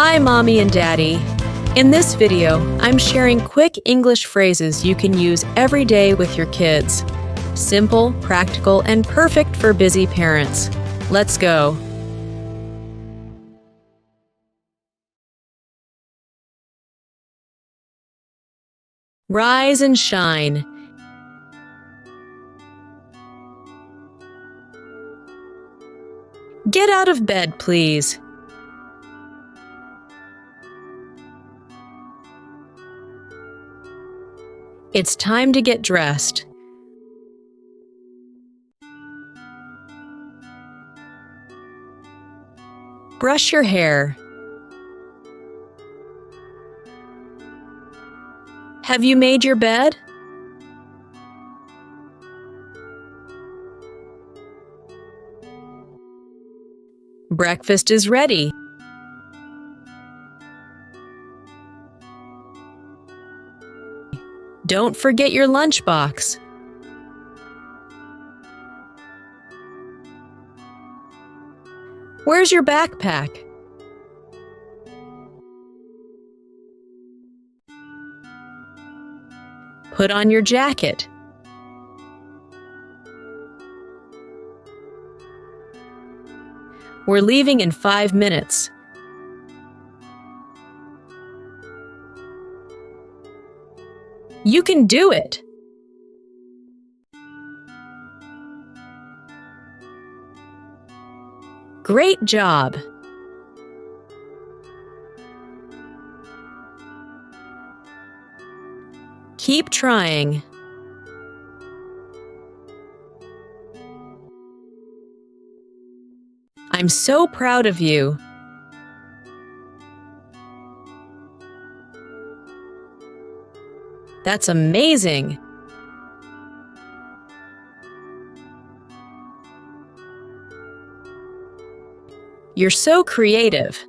Hi, Mommy and Daddy. In this video, I'm sharing quick English phrases you can use every day with your kids. Simple, practical, and perfect for busy parents. Let's go. Rise and shine. Get out of bed, please. It's time to get dressed. Brush your hair. Have you made your bed? Breakfast is ready. Don't forget your lunchbox. Where's your backpack? Put on your jacket. We're leaving in 5 minutes. You can do it! Great job! Keep trying. I'm so proud of you. That's amazing! You're so creative.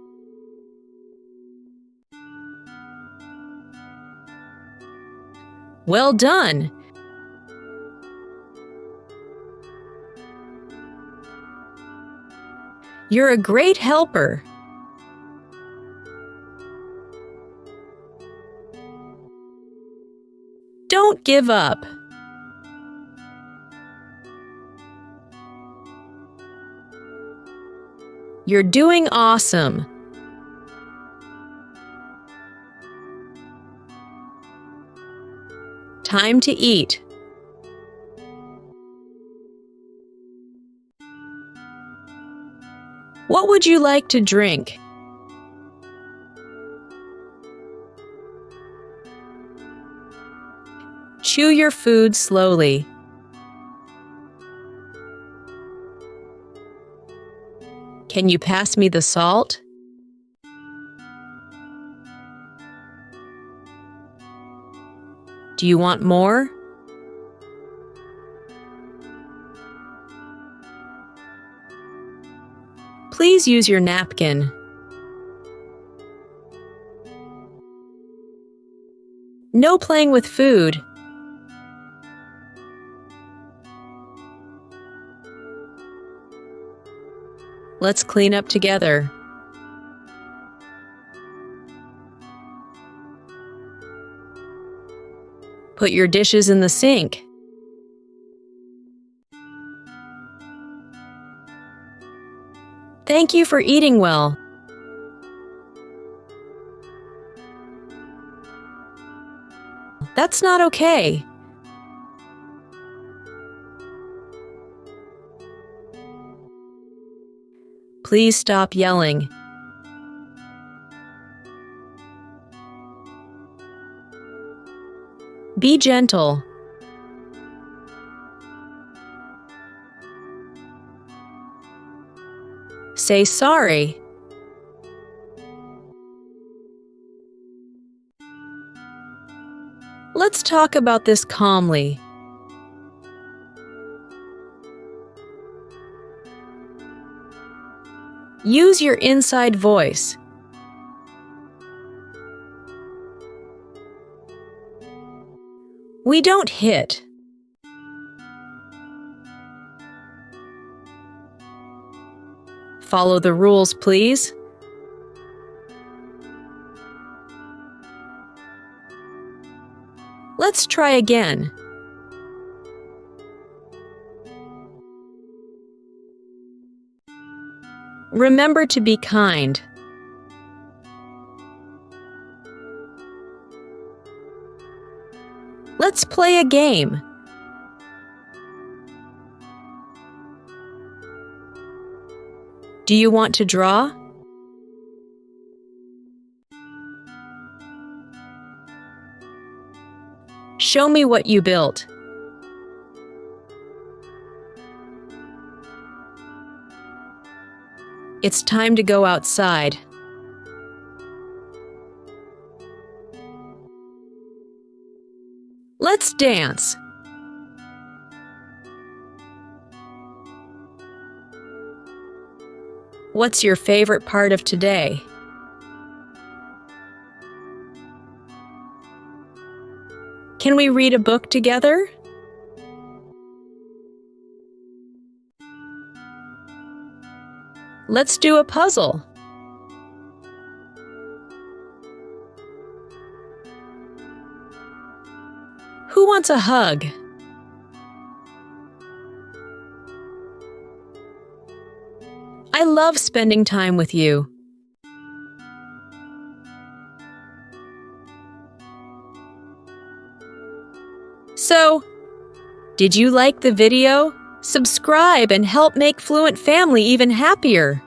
Well done! You're a great helper. Don't give up. You're doing awesome. Time to eat. What would you like to drink? Chew your food slowly. Can you pass me the salt? Do you want more? Please use your napkin. No playing with food. Let's clean up together. Put your dishes in the sink. Thank you for eating well. That's not okay. Please stop yelling. Be gentle. Say sorry. Let's talk about this calmly. Use your inside voice. We don't hit. Follow the rules, please. Let's try again. Remember to be kind. Let's play a game. Do you want to draw? Show me what you built. It's time to go outside. Let's dance. What's your favorite part of today? Can we read a book together? Let's do a puzzle. Who wants a hug? I love spending time with you. So, did you like the video? Subscribe and help make Fluent Family even happier.